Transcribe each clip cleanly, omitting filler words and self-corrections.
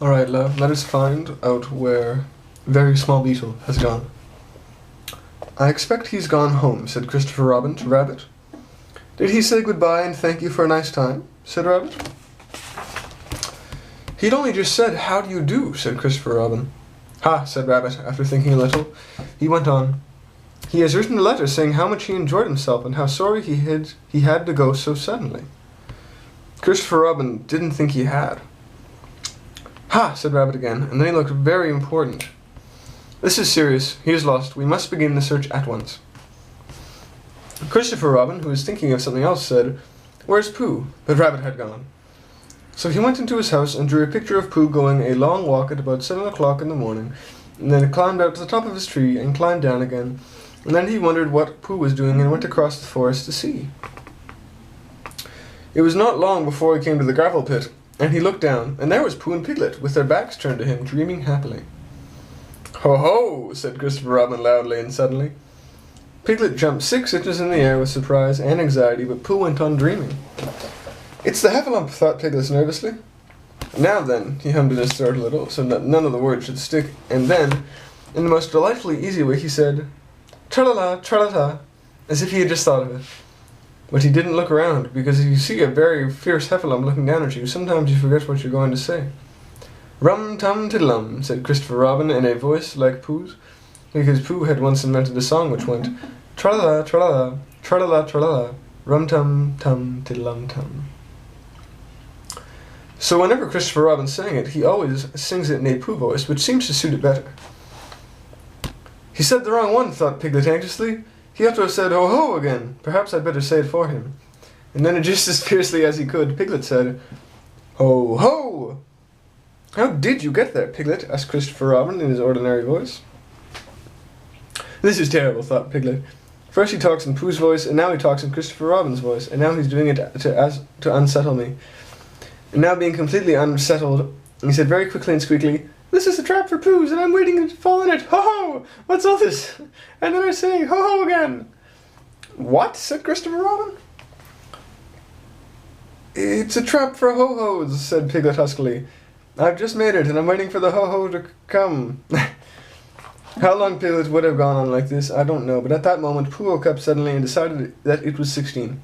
Alright, love, let us find out where Very Small Beetle has gone. I expect he's gone home, said Christopher Robin to Rabbit. Did he say goodbye and thank you for a nice time? Said Rabbit. He'd only just said, how do you do, said Christopher Robin. Ha, said Rabbit, after thinking a little. He went on. He has written a letter saying how much he enjoyed himself and how sorry he had to go so suddenly. Christopher Robin didn't think he had. Ha, said Rabbit again, and then he looked very important. This is serious. He is lost. We must begin the search at once. Christopher Robin, who was thinking of something else, said, Where's Pooh? But Rabbit had gone. So he went into his house and drew a picture of Pooh going a long walk at about 7 o'clock in the morning, and then climbed out to the top of his tree and climbed down again, and then he wondered what Pooh was doing and went across the forest to see. It was not long before he came to the gravel pit, and he looked down, and there was Pooh and Piglet, with their backs turned to him, dreaming happily. Ho ho, said Christopher Robin loudly and suddenly. Piglet jumped 6 inches in the air with surprise and anxiety, but Pooh went on dreaming. It's the heffalump, thought Piglet nervously. Now then, he hummed in his throat a little, so that none of the words should stick, and then, in the most delightfully easy way, he said, Tra-la-la, tra-la-la, as if he had just thought of it. But he didn't look around, because if you see a very fierce heffalump looking down at you, sometimes you forget what you're going to say. Rum-tum-tiddlum, said Christopher Robin in a voice like Pooh's, because Pooh had once invented a song which went, Tra-la-la, tra-la-la, tra-la-la, tra-la-la, rum-tum-tum-tiddlum-tum. So whenever Christopher Robin sang it, he always sings it in a Pooh voice, which seems to suit it better. He said the wrong one, thought Piglet anxiously. He ought to have said ho-ho again. Perhaps I'd better say it for him. And then, just as fiercely as he could, Piglet said, Ho-ho! How did you get there, Piglet? Asked Christopher Robin in his ordinary voice. This is terrible, thought Piglet. First he talks in Pooh's voice, and now he talks in Christopher Robin's voice, and now he's doing it to unsettle me. And now being completely unsettled, he said very quickly and squeakily, This is a trap for Pooh's, and I'm waiting to fall in it. Ho-ho! What's all this? And then I say, ho-ho again. What? Said Christopher Robin. It's a trap for ho-hos, said Piglet huskily. I've just made it, and I'm waiting for the ho-ho to come. How long Piglet would have gone on like this, I don't know, but at that moment Pooh woke up suddenly and decided that it was 16.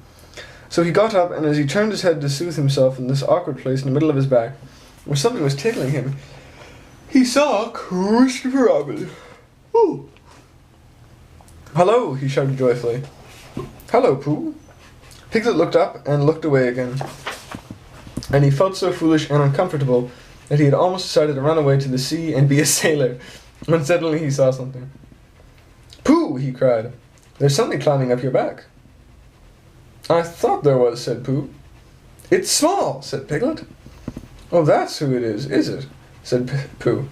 So he got up, and as he turned his head to soothe himself in this awkward place in the middle of his back, where something was tickling him, he saw Christopher Robin. Ooh. Hello, he shouted joyfully. Hello, Pooh. Piglet looked up and looked away again, and he felt so foolish and uncomfortable that he had almost decided to run away to the sea and be a sailor, when suddenly he saw something. Pooh, he cried, there's something climbing up your back. I thought there was, said Pooh. It's Small, said Piglet. Oh, that's who it is it? Said Pooh.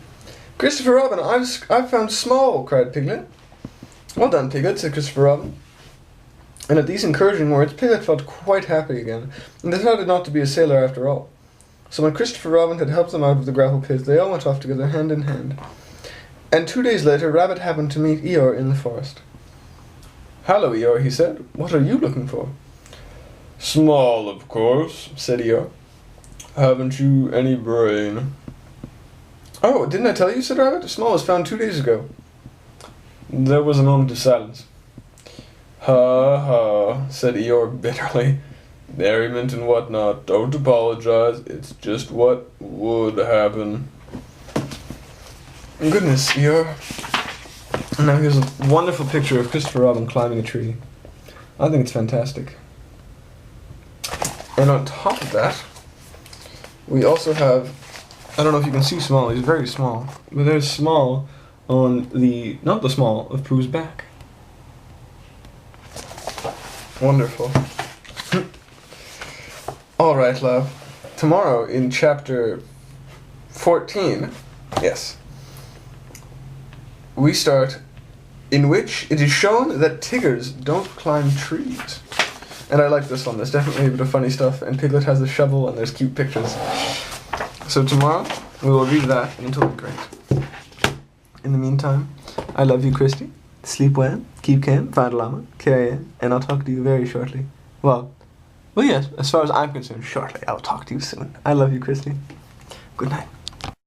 Christopher Robin, I've found Small, cried Piglet. Well done, Piglet, said Christopher Robin. And at these encouraging words, Piglet felt quite happy again, and decided not to be a sailor after all. So when Christopher Robin had helped them out of the gravel pit, they all went off together hand in hand. And 2 days later, Rabbit happened to meet Eeyore in the forest. Hello, Eeyore, he said. What are you looking for? Small, of course, said Eeyore. Haven't you any brain? Oh, didn't I tell you, said Rabbit? Small was found 2 days ago. There was a moment of silence. Ha ha, said Eeyore bitterly. Merriment and whatnot. Don't apologize. It's just what would happen. Goodness, Eeyore. And now here's a wonderful picture of Christopher Robin climbing a tree. I think it's fantastic. And on top of that, we also have, I don't know if you can see Small, he's very small, but there's Small on the, not the small, of Pooh's back. Wonderful. Alright, love. Tomorrow in chapter 14, yes, we start in which it is shown that tigers don't climb trees. And I like this one. There's definitely a bit of funny stuff, and Piglet has a shovel, and there's cute pictures. So tomorrow, we will read that, and it'll be great. In the meantime, I love you, Christy. Sleep well, keep calm, find llama, carry on, and I'll talk to you very shortly. Well, yes, as far as I'm concerned, shortly. I'll talk to you soon. I love you, Christy. Good night.